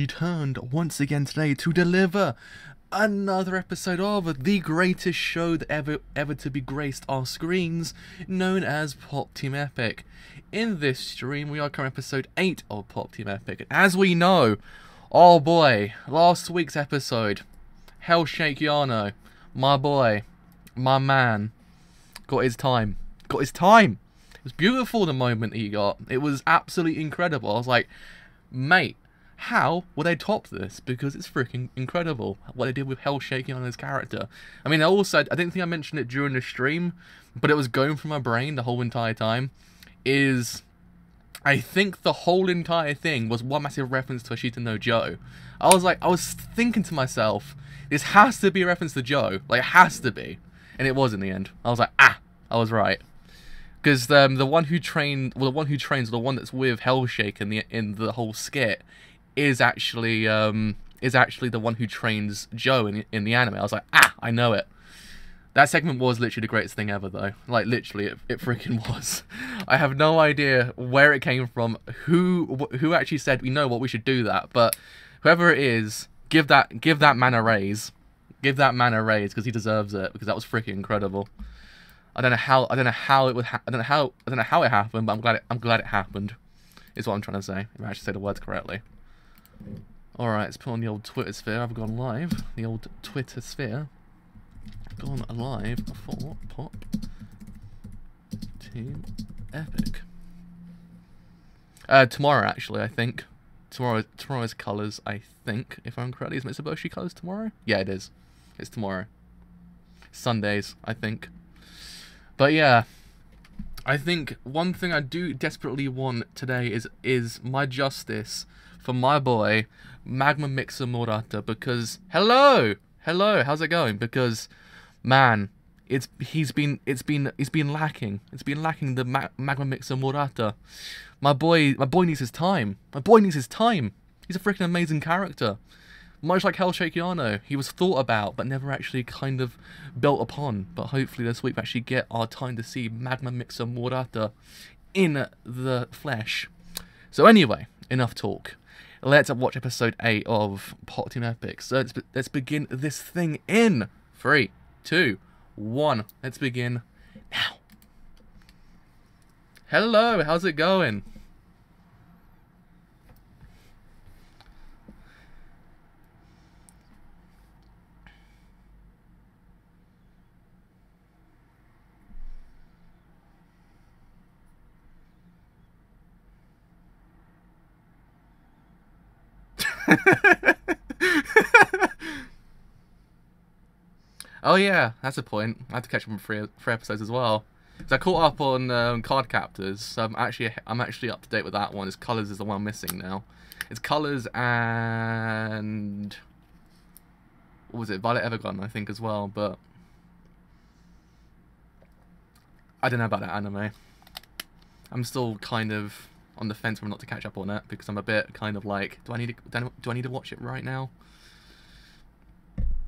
returned once again today to deliver another episode of the greatest show that ever to be graced our screens, known as Pop Team Epic. In this stream, we are covering episode 8 of Pop Team Epic. And as we know, oh boy, last week's episode, Hell Shake Yano, my boy, my man, got his time. Got his time. It was beautiful the moment he got. It was absolutely incredible. I was like, mate, how will they top this? Because it's freaking incredible what they did with Hell shaking on his character. I mean, I didn't think I mentioned it during the stream, but it was going through my brain the whole entire time. I think the whole entire thing was one massive reference to Ashita no Joe. I was thinking to myself, this has to be a reference to Joe. Like, it has to be. And it was in the end. I was like, I was right. Because the one who trains, the one that's with Hellshake in the whole skit, is actually the one who trains Joe in the anime. I was like, I know it. That segment was literally the greatest thing ever, though. Like, literally, it freaking was. I have no idea where it came from, who actually said, you know what, we should do that. But whoever it is, give that man a raise. Give that man a raise, because he deserves it, because that was freaking incredible. I don't know how it happened, but I'm glad it happened. Is what I'm trying to say. If I actually say the words correctly. All right, let's put on the old Twitter sphere. I've gone live. The old Twitter sphere. Gone live for Pop Team Epic. Tomorrow, actually, I think. Tomorrow's colours, I think, if I'm correct. Is Mitsubishi colours tomorrow? Yeah, it is. It's tomorrow. Sundays, I think. But yeah, I think one thing I do desperately want today is my justice for my boy Magma Mixer Murata, because hello, how's it going? Because man, he's been lacking. It's been lacking the Magma Mixer Murata. My boy needs his time. My boy needs his time. He's a freaking amazing character. Much like Hell Shake Yano, he was thought about but never actually kind of built upon. But hopefully this week we actually get our time to see Magma Mixer Murata in the flesh. So anyway, enough talk. Let's watch episode 8 of Pop Team Epic. So let's begin this thing in 3, 2, 1. Let's begin now. Hello, how's it going? Oh yeah, that's a point. I have to catch up on three episodes as well. So I caught up on Card Captors. So I'm actually up to date with that one. It's Colors is the one missing now. It's Colors and what was it? Violet Evergarden, I think, as well. But I don't know about that anime. I'm still kind of on the fence whether not to catch up on it, because I'm a bit kind of like, do I need to watch it right now?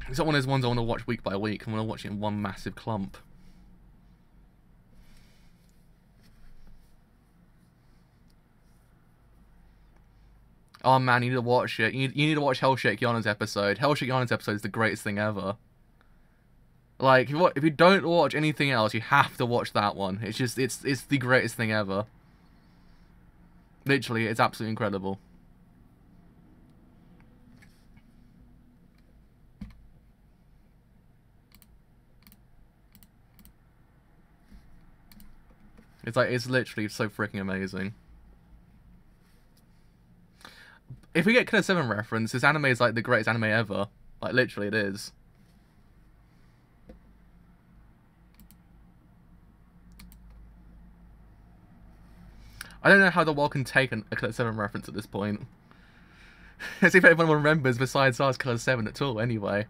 It's not one of those ones I want to watch week by week. I want to watch it in one massive clump. Oh man, you need to watch it. You need to watch Hell Shake Yano's episode. Hell Shake Yano's episode is the greatest thing ever. Like, if you don't watch anything else, you have to watch that one. It's just, it's the greatest thing ever. Literally, it's absolutely incredible. It's literally so freaking amazing. If we get Killer 7 reference, this anime is like the greatest anime ever. Like, literally it is. I don't know how the world can take a Killer 7 reference at this point. Let's see if anyone remembers besides us Killer 7 at all, anyway.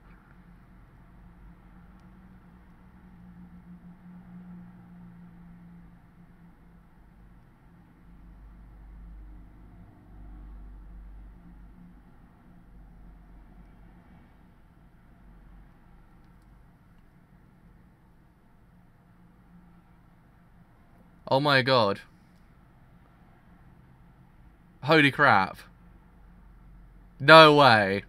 Oh my god. Holy crap. No way.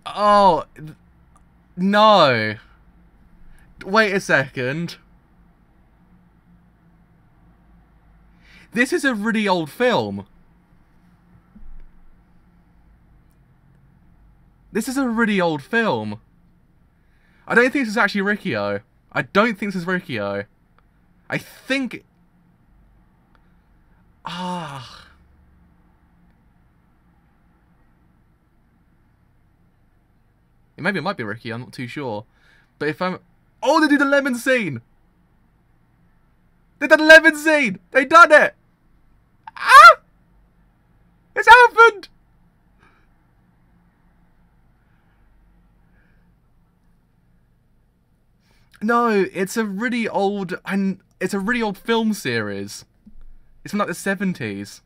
Oh, no. Wait a second. This is a really old film. This is a really old film. I don't think this is actually Riccio. I don't think this is Riccio. I think... Ah... Maybe it might be Riccio, I'm not too sure. But if I'm... Oh, they did the lemon scene! They did the lemon scene! They done it! Ah! It's happened! No, it's a really old... It's a really old film series. It's from like the 70s.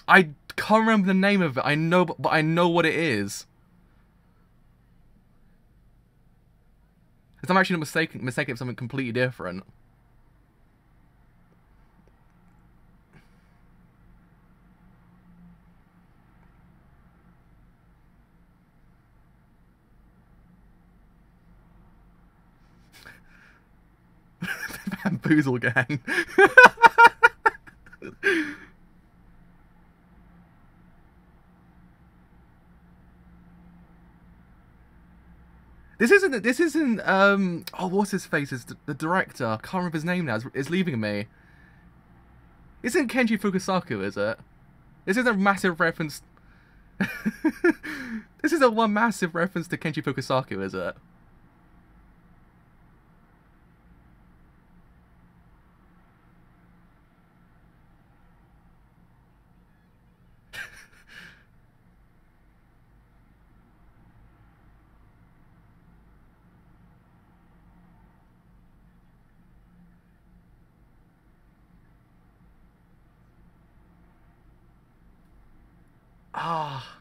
I can't remember the name of it. I know, but I know what it is. Because I'm actually not mistaken for something completely different. Bamboozle Gang. This isn't, oh, what's his face? Is the director. I can't remember his name now. It's leaving me. Isn't Kenji Fukasaku, is it? This is a massive reference. This is a one massive reference to Kenji Fukasaku, is it? Ah.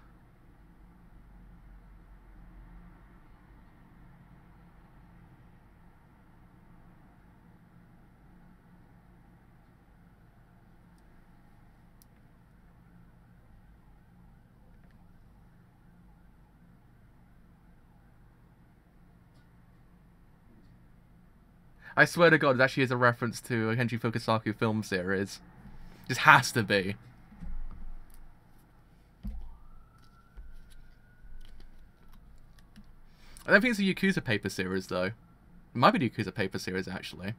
I swear to God, it actually is a reference to a Kenji Fukasaku film series. Just has to be. I don't think it's a Yakuza Paper series, though. It might be the Yakuza Paper series, actually.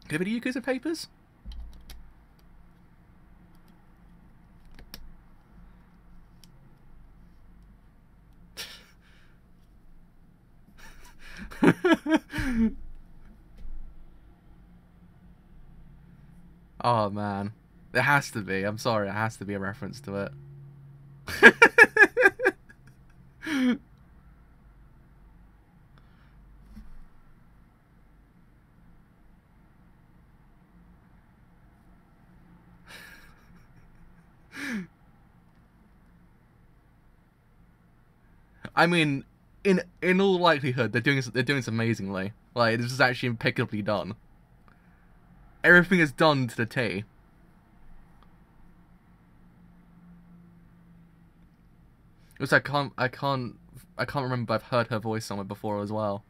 Could it be the Yakuza Papers? Oh, man. It has to be. I'm sorry, it has to be a reference to it. I mean, in all likelihood, they're doing this amazingly. Like, this is actually impeccably done. Everything is done to the T. Also, I can't remember, but I've heard her voice somewhere before as well.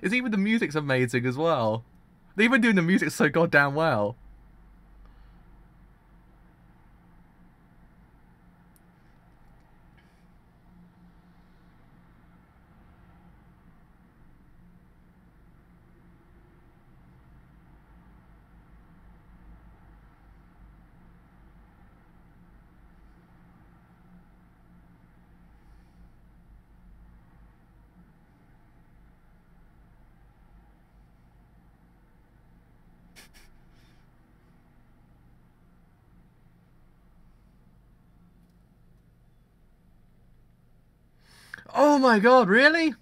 It's even the music's amazing as well. They've been doing the music so goddamn well. Oh my god, really?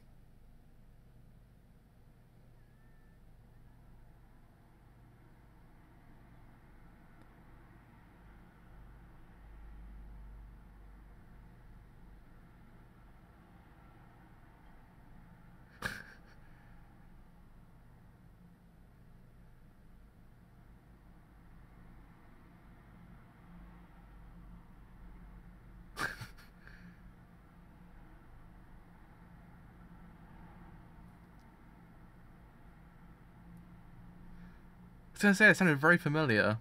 I was gonna say, it sounded very familiar.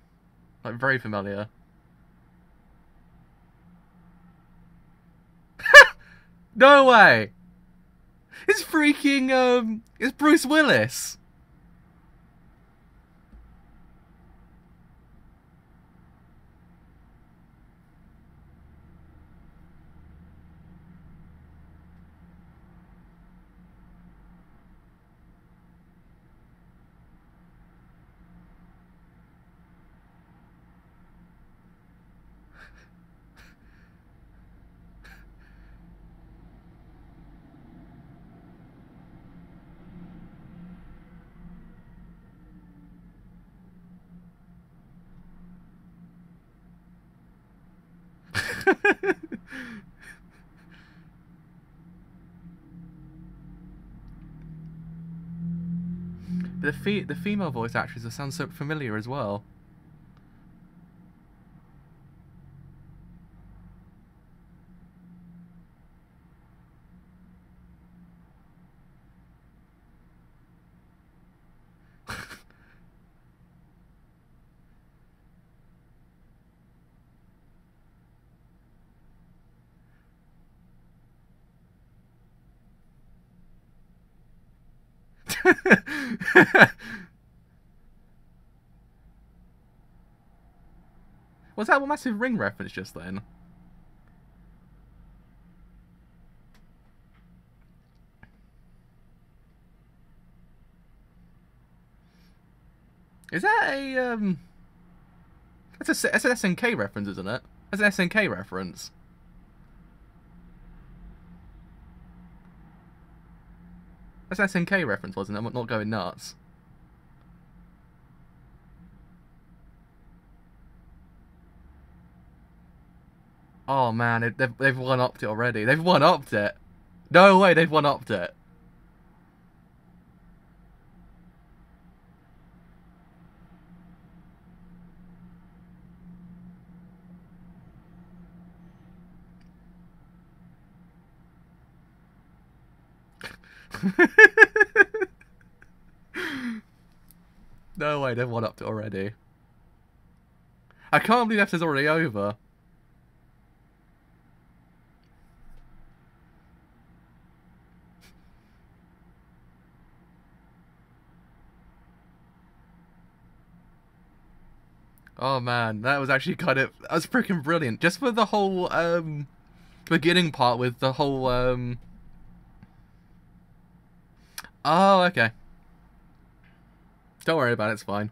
Like, very familiar. No way! It's freaking, it's Bruce Willis! The female voice actress sounds so familiar as well. Was that a massive Ring reference just then? Is that a that's an SNK reference, isn't it? That's an SNK reference. That's an SNK reference, wasn't it? I'm not going nuts. Oh man, they've one-upped it already. They've one-upped it. No way, they've one-upped it. No way, they've one-upped it already. I can't believe this is already over. Oh man, that was actually that was freaking brilliant. Just for the whole beginning part with the whole oh, okay. Don't worry about it, it's fine.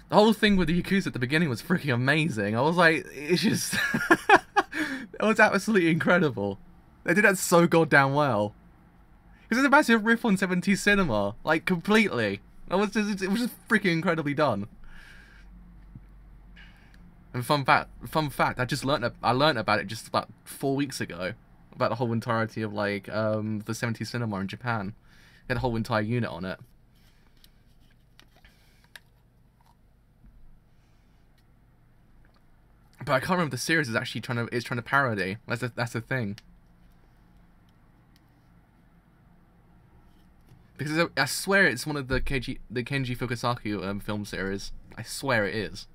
The whole thing with the Yakuza at the beginning was freaking amazing. I was like, it's just it was absolutely incredible. They did that so goddamn well. It was a massive riff on 70s cinema, like completely. It was just freaking incredibly done. And fun fact, I learnt about it just about 4 weeks ago, about the whole entirety of like the 70s cinema in Japan. They had a whole entire unit on it. But I can't remember the series is actually trying to parody. That's the thing. Because I swear it's one of the Kenji Fukasaku film series. I swear it is.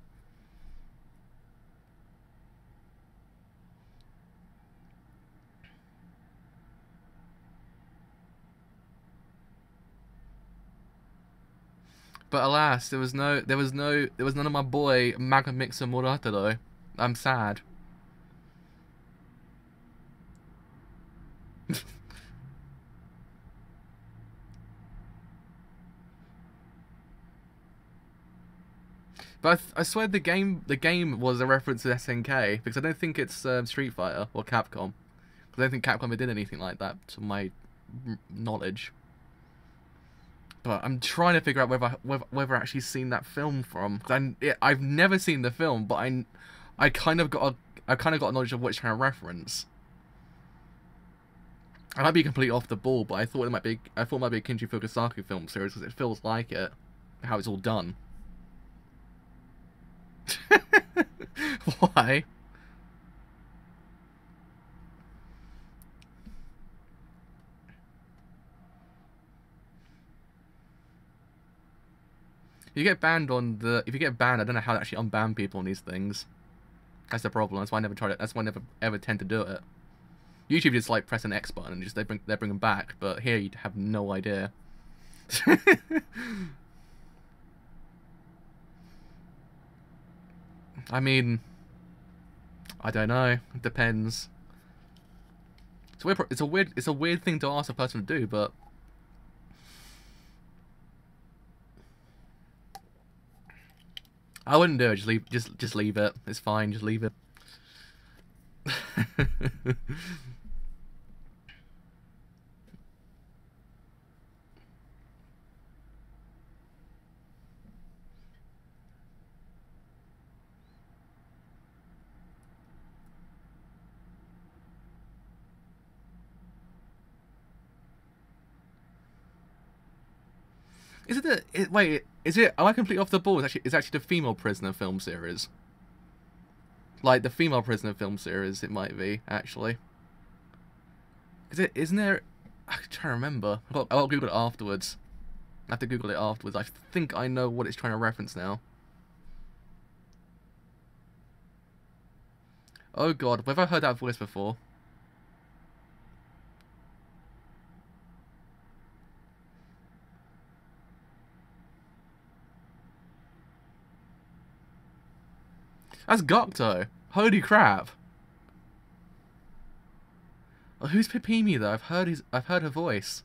But alas, there was none of my boy Maga Mixer Murata though. I'm sad. But I swear the game was a reference to SNK because I don't think it's Street Fighter or Capcom. I don't think Capcom ever did anything like that, to my knowledge. But I'm trying to figure out whether I've actually seen that film from. I've never seen the film, but I kind of got a knowledge of what it's trying to reference. I might be completely off the ball, but I thought it might be a Kinji Fukasaku film series because it feels like it, how it's all done. Why? If you get banned, I don't know how to actually unban people on these things. That's the problem. That's why I never tried it. That's why I never ever tend to do it. YouTube just like press an X button and just they bring them back, but here you have no idea. I mean, I don't know. It depends. It's a weird thing to ask a person to do, but I wouldn't do it. Just leave it. It's fine. Just leave it. Wait, is it? Am I completely off the ball? It's actually the female prisoner film series. Like the female prisoner film series, it might be actually. Isn't there? I'm trying to remember. I'll Google it afterwards. I have to Google it afterwards. I think I know what it's trying to reference now. Oh God, where have I heard that voice before? That's Gokto. Holy crap. Oh, who's Pipimi though? I've heard her voice.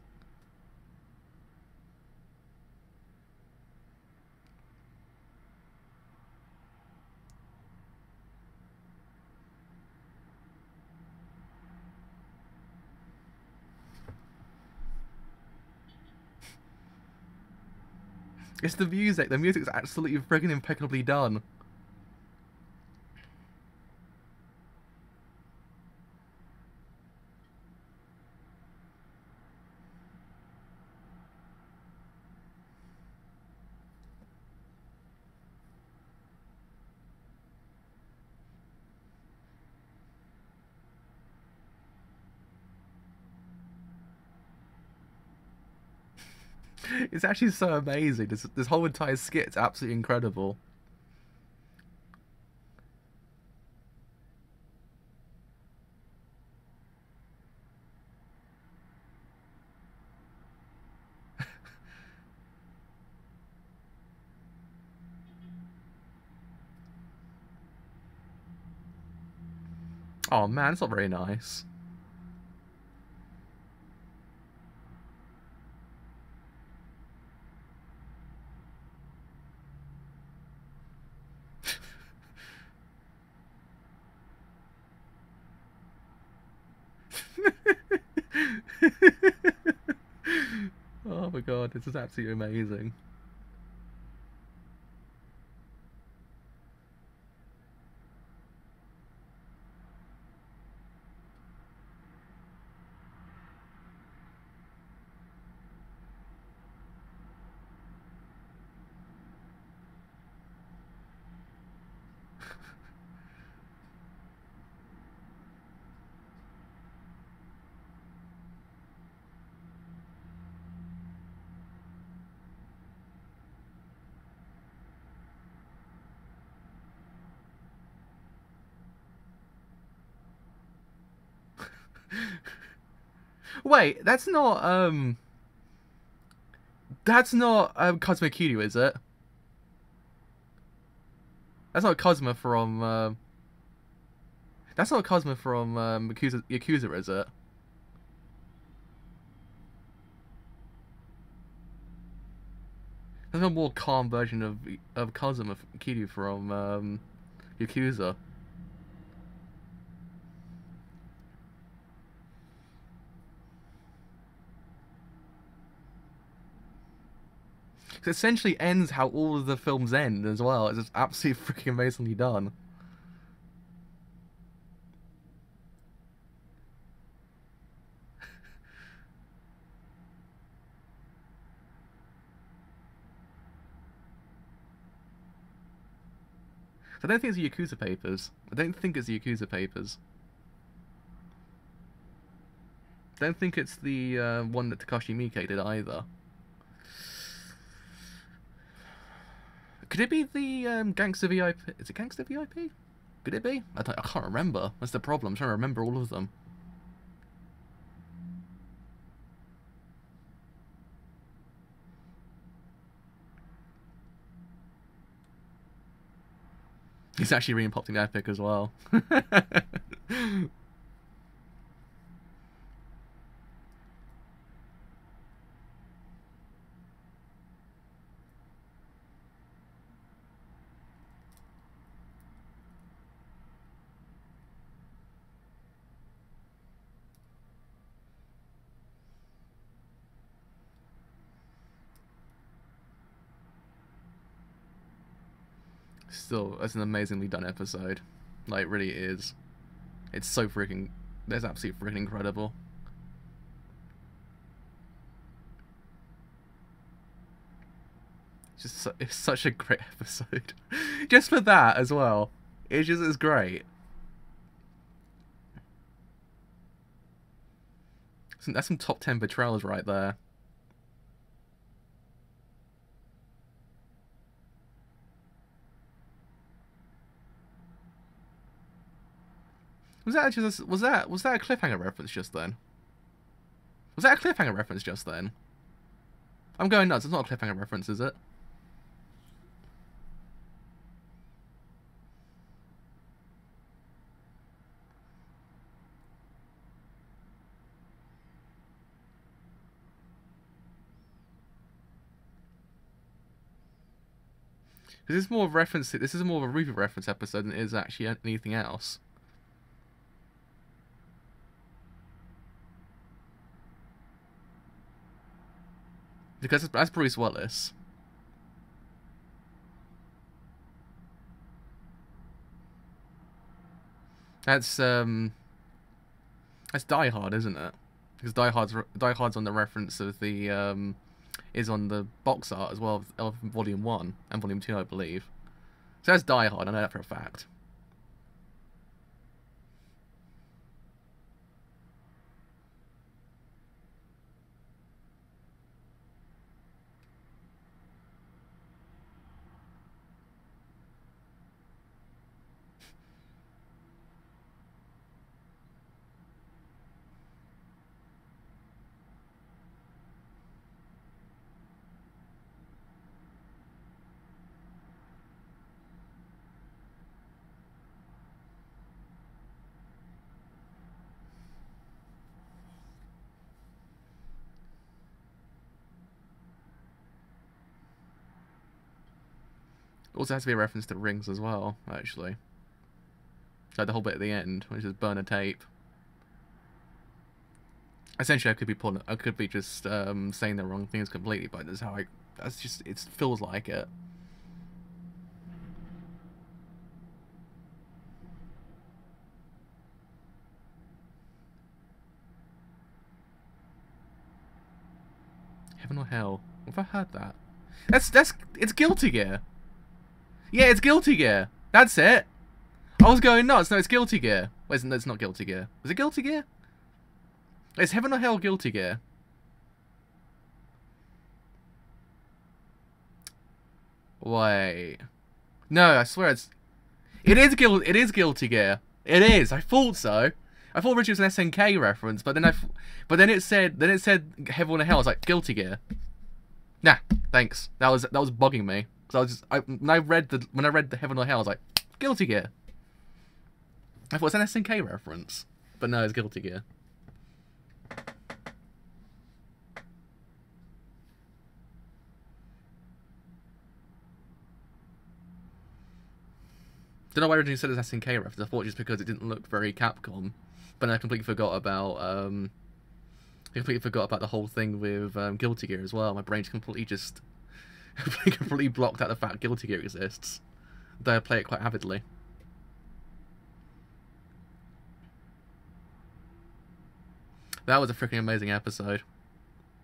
It's the music. The music's absolutely friggin' impeccably done. It's actually so amazing. This whole entire skit's absolutely incredible. Oh man, it's not very nice. Oh my God, this is absolutely amazing. Wait, that's not Cosmic Kiryu, is it? That's not Cosmo from that's not Cosmo from Yakuza, is it? That's a more calm version of Cosmo Kiryu from Yakuza. It essentially ends how all of the films end as well. It's just absolutely freaking amazingly done. I don't think it's the Yakuza Papers. I don't think it's the Yakuza Papers. I don't think it's the one that Takashi Miike did either. Could it be the Gangster VIP? Is it Gangster VIP? Could it be? I can't remember. That's the problem. I'm trying to remember all of them. He's actually reading Pop the Epic as well. Still, that's an amazingly done episode. Like, it really is. It's so freaking... That's absolutely freaking incredible. It's such a great episode. Just for that as well. It's great. That's some top 10 betrayals right there. Was that a cliffhanger reference just then? Was that a cliffhanger reference just then? I'm going nuts. It's not a cliffhanger reference, is it? This is more of a reference. This is more of a Ruby reference episode than it is actually anything else. Because that's Bruce Willis. That's Die Hard, isn't it? Because Die Hard's on the reference of the is on the box art as well of Volume 1 and Volume 2, I believe. So that's Die Hard. I know that for a fact. Also has to be a reference to Rings as well, actually. Like the whole bit at the end, which is burn a tape. Essentially, I could be just saying the wrong things completely, but that's how it feels like it. Heaven or Hell? Have I heard that? It's Guilty Gear. Yeah, it's Guilty Gear. That's it. I was going nuts. No, it's Guilty Gear. Wait, no, it's not Guilty Gear. Was it Guilty Gear? It's Heaven or Hell Guilty Gear. Wait. No, I swear it is Guilty Gear. It is. I thought so. I thought originally it was an SNK reference, but then it said Heaven or Hell. I was like, Guilty Gear. Nah, thanks. That was bugging me. Because when I read the Heaven or Hell, I was like, Guilty Gear. I thought it was an SNK reference, but no, it's Guilty Gear. Don't know why I originally said it was SNK reference. I thought just because it didn't look very Capcom, but then I completely forgot about the whole thing with Guilty Gear as well. My brain just completely just I completely blocked out the fact Guilty Gear exists. Though I play it quite avidly. That was a freaking amazing episode.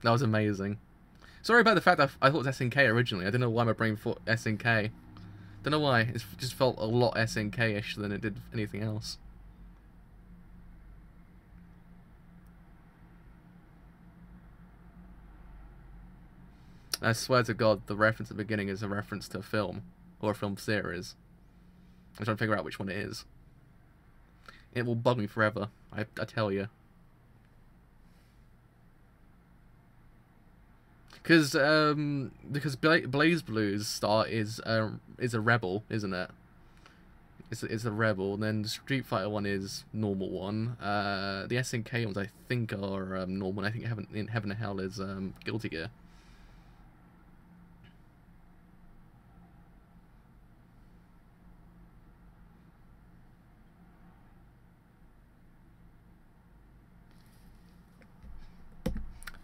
That was amazing. Sorry about the fact that I thought it was SNK originally. I don't know why my brain thought SNK. Don't know why. It just felt a lot SNK-ish than it did anything else. I swear to God, the reference at the beginning is a reference to a film. Or a film series. I'm trying to figure out which one it is. It will bug me forever. I tell you. Because Blaze Blue's star is a rebel, isn't it? It's a rebel. And then the Street Fighter one is normal one. The SNK ones I think are normal. And I think Heaven and Hell is Guilty Gear.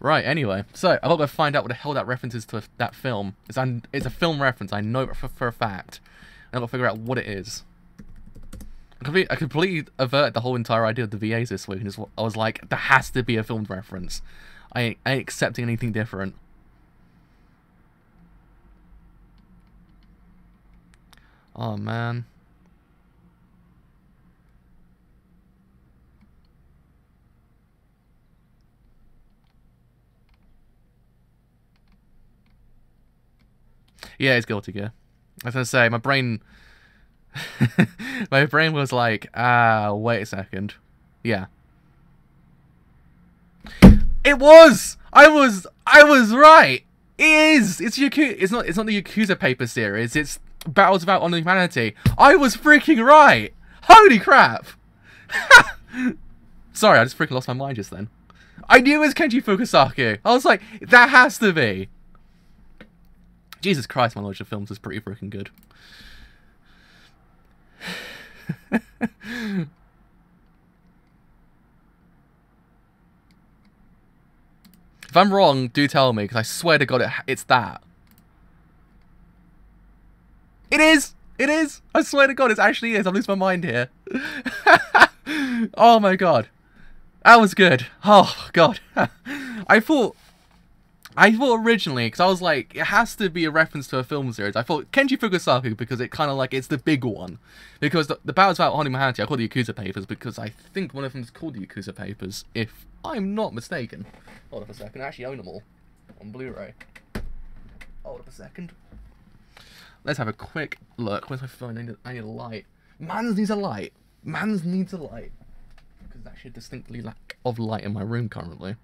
Right, anyway, so I've got to find out what the hell that reference is to that film. It's a film reference, I know it for a fact. And I've got to figure out what it is. I completely averted the whole entire idea of the VAs this week, and I was like, there has to be a film reference. I ain't accepting anything different. Oh, man. Yeah, it's Guilty Gear. I was gonna say, my brain... my brain was like, wait a second. Yeah. It was! I was right! It is! It's not the Yakuza Paper series, it's Battles Without Honour Humanity. I was freaking right! Holy crap! Sorry, I just freaking lost my mind just then. I knew it was Kenji Fukasaku! I was like, that has to be! Jesus Christ, my knowledge of films is pretty freaking good. If I'm wrong, do tell me, because I swear to God it's that. It is! It is! I swear to God, it actually is. I'm losing my mind here. Oh my God. That was good. Oh, God. I thought originally, because I was like, it has to be a reference to a film series. I thought Kenji Fukasaku, because it kind of like, it's the big one. Because the Battles Without Honour Humanity, I call the Yakuza Papers, because I think one of them is called the Yakuza Papers, if I'm not mistaken. Hold up a second, I actually own them all on Blu-ray. Hold up a second. Let's have a quick look. Where's my phone? I need a light. Mans needs a light. Mans needs a light. Because there's actually a distinctly lack of light in my room currently.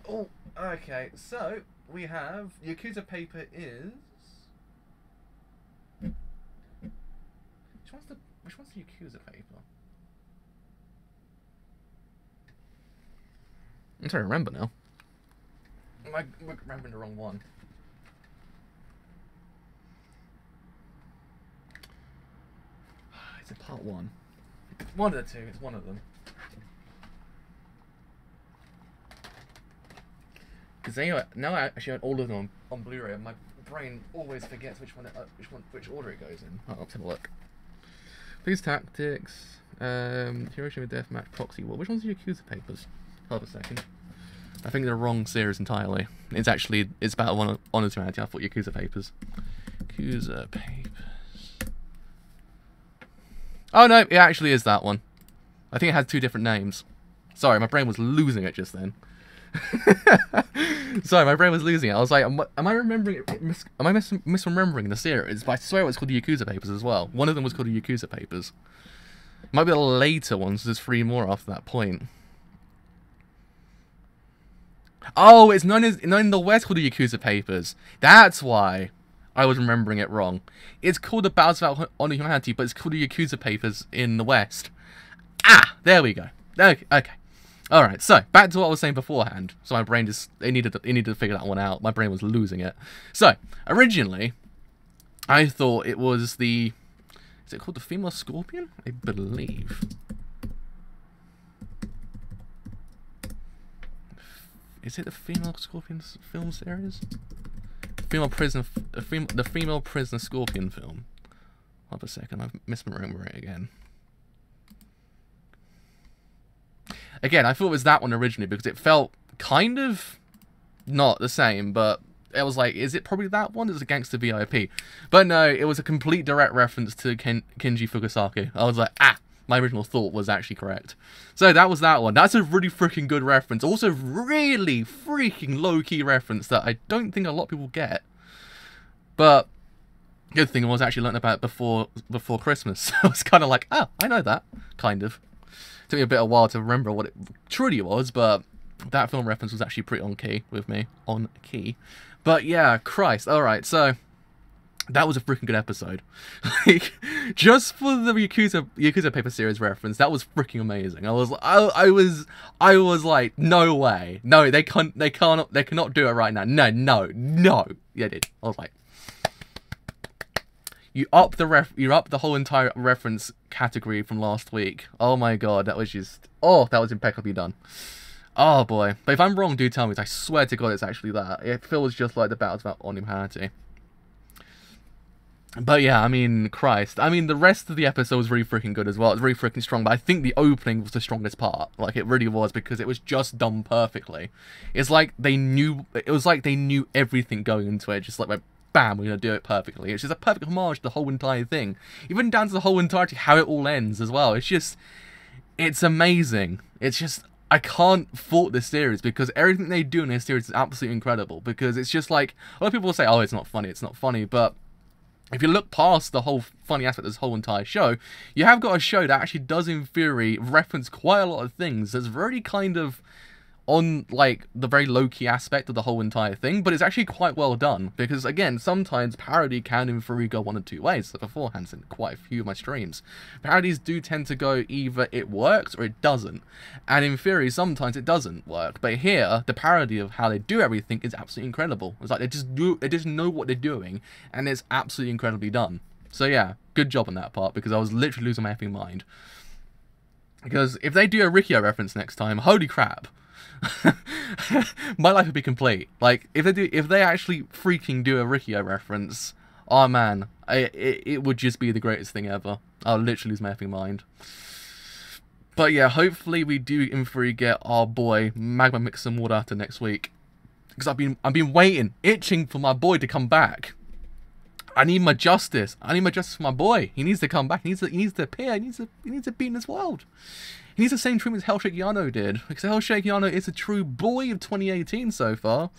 Oh, okay, so we have Yakuza Paper is... Which one's the Yakuza Paper? I'm trying to remember now. Am I remembering the wrong one? It's a part one. One of the two, it's one of them. Because now I actually own all of them on Blu-ray, and my brain always forgets which order it goes in. Oh, let's have a look. Police Tactics, Hiroshima Deathmatch, Proxy War. Which one's the Yakuza Papers? Hold on a second. I think they're the wrong series entirely. It's Battle Honour Humanity. I thought Yakuza Papers. Yakuza Papers. Oh no, it actually is that one. I think it has two different names. Sorry, my brain was losing it just then. Sorry, my brain was losing it. I was like, am I remembering it? Am I misremembering the series? But I swear it was called the Yakuza Papers as well. One of them was called the Yakuza Papers. It might be the later ones. There's 3 more after that point. Oh, it's known in the West called the Yakuza Papers. That's why I was remembering it wrong. It's called the Battles Without Honour Humanity, but it's called the Yakuza Papers in the West. Ah, there we go. Okay. Alright, so, back to what I was saying beforehand. So my brain it needed to figure that one out. My brain was losing it. So, originally, I thought it was the... Is it called the Female Scorpion? I believe. Is it the Female Scorpion film series? female prisoner scorpion film. Hold up a second, I've misremembered it again. Again, I thought it was that one originally because it felt kind of not the same, but it was like, is it probably that one? It was a Gangster VIP. But no, it was a complete direct reference to Kenji Fukusaki. I was like, ah, my original thought was actually correct. So that was that one. That's a really freaking good reference. Also, really freaking low-key reference that I don't think a lot of people get. But good thing I was actually learning about it before Christmas. So I was kind of like, oh, I know that. Kind of. Took me a bit of a while to remember what it truly was, but that film reference was actually pretty on key with me. On key. But yeah, Christ. Alright, so that was a freaking good episode. Like, just for the Yakuza Paper Series reference, that was freaking amazing. I was like, no way. No, they cannot do it right now. No. Yeah, they did. I was like, you up the whole entire reference category from last week. Oh my god, that was just, oh, that was impeccably done. Oh boy. But if I'm wrong, do tell me. I swear to god it's actually that. It feels just like the battles about humanity. But yeah, I mean, Christ. I mean, the rest of the episode was really freaking good as well. It was really freaking strong, but I think the opening was the strongest part. Like, it really was, because it was just done perfectly. It's like they knew, it was like they knew everything going into it. Just like, bam, we're going to do it perfectly. It's just a perfect homage to the whole entire thing. Even down to the whole entirety, how it all ends as well. It's just, it's amazing. It's just, I can't fault this series, because everything they do in this series is absolutely incredible. Because it's just like, a lot of people will say, oh, it's not funny, but if you look past the whole funny aspect of this whole entire show, you have got a show that actually does, in theory, reference quite a lot of things that's very kind of on, like, the very low-key aspect of the whole entire thing, but it's actually quite well done, because, again, sometimes parody can, in theory, go one of two ways. So beforehand, in quite a few of my streams, parodies do tend to go either it works or it doesn't, and in theory, sometimes it doesn't work, but here, the parody of how they do everything is absolutely incredible. It's like, they just know what they're doing, and it's absolutely incredibly done. So yeah, good job on that part, because I was literally losing my effing mind. Because if they do a Rikio reference next time, holy crap. My life would be complete. Like, if they actually freaking do a Rikio reference, oh man, it would just be the greatest thing ever. I'll literally lose my effing mind. But yeah, hopefully we do in theory get our boy Magma Mix and Water after next week, because I've been waiting, itching for my boy to come back. I need my justice. I need my justice for my boy. He needs to come back. He needs to appear. He needs to be in this world. He needs the same treatment as Hellshake Yano did, because Hellshake Yano is a true boy of 2018 so far.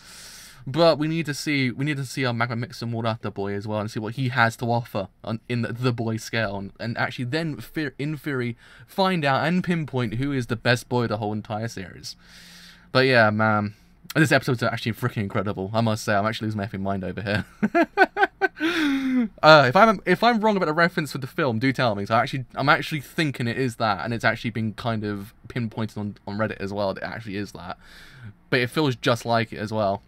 But we need to see our Magma Mix and Water boy as well, and see what he has to offer in the boy scale, and actually then in theory find out and pinpoint who is the best boy of the whole entire series. But yeah, man, this episode's actually freaking incredible. I must say, I'm actually losing my effing mind over here. If I'm wrong about the reference for the film, do tell me. So I'm actually thinking it is that, and it's actually been kind of pinpointed on Reddit as well. That it actually is that, but it feels just like it as well.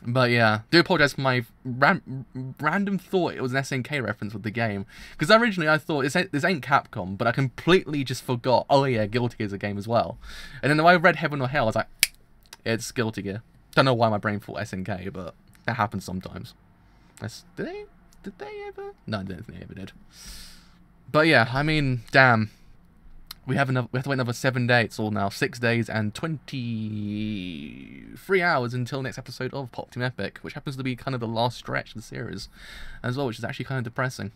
But yeah, do apologize for my random thought it was an SNK reference with the game, because originally I thought this ain't Capcom, but I completely just forgot. Oh yeah, Guilty Gear is a game as well. And then when I read Heaven or Hell, I was like, it's Guilty Gear. Don't know why my brain thought SNK, but that happens sometimes. Did they ever? No, I don't think they ever did. But yeah, I mean, damn. We have to wait another 7 days, or now 6 days and 23 hours until next episode of Pop Team Epic, which happens to be kind of the last stretch of the series as well, which is actually kind of depressing.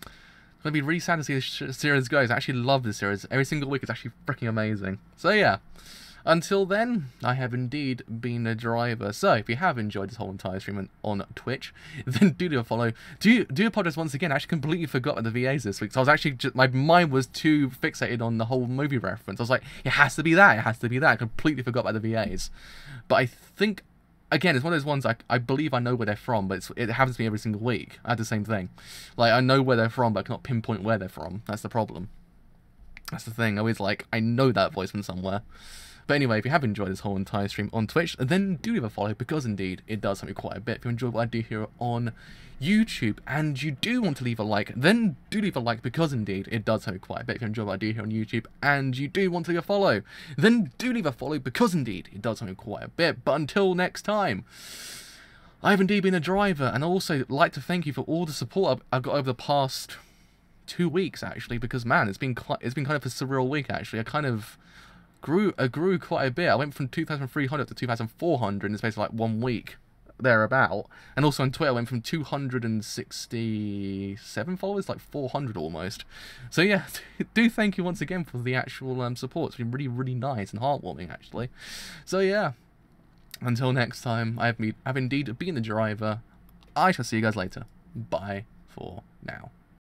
It's going to be really sad to see this series go. I actually love this series. Every single week is actually freaking amazing. So yeah. Until then, I have indeed been a driver. So, if you have enjoyed this whole entire stream on Twitch, then do a follow. Do apologize once again. I actually completely forgot about the VAs this week. So I was actually my mind was too fixated on the whole movie reference. I was like, it has to be that. It has to be that. I completely forgot about the VAs. But I think, again, it's one of those ones I believe I know where they're from, but it happens to me every single week. I had the same thing. Like, I know where they're from, but I cannot pinpoint where they're from. That's the problem. That's the thing. I always like, I know that voice from somewhere. But anyway, if you have enjoyed this whole entire stream on Twitch, then do leave a follow, because indeed, it does help me quite a bit. If you enjoy what I do here on YouTube, and you do want to leave a like, then do leave a like, because indeed, it does help me quite a bit. If you enjoy what I do here on YouTube, and you do want to leave a follow, then do leave a follow, because indeed, it does help me quite a bit. But until next time, I've indeed been a driver, and I also like to thank you for all the support I've got over the past 2 weeks, actually, because man, it's been kind of a surreal week, actually. I kind of grew quite a bit. I went from 2,300 to 2,400 in the space of like 1 week, thereabout. And also on Twitter, I went from 267 followers, like 400 almost. So yeah, do thank you once again for the actual support. It's been really, really nice and heartwarming, actually. So yeah, until next time, I've indeed been the driver. I shall see you guys later. Bye for now.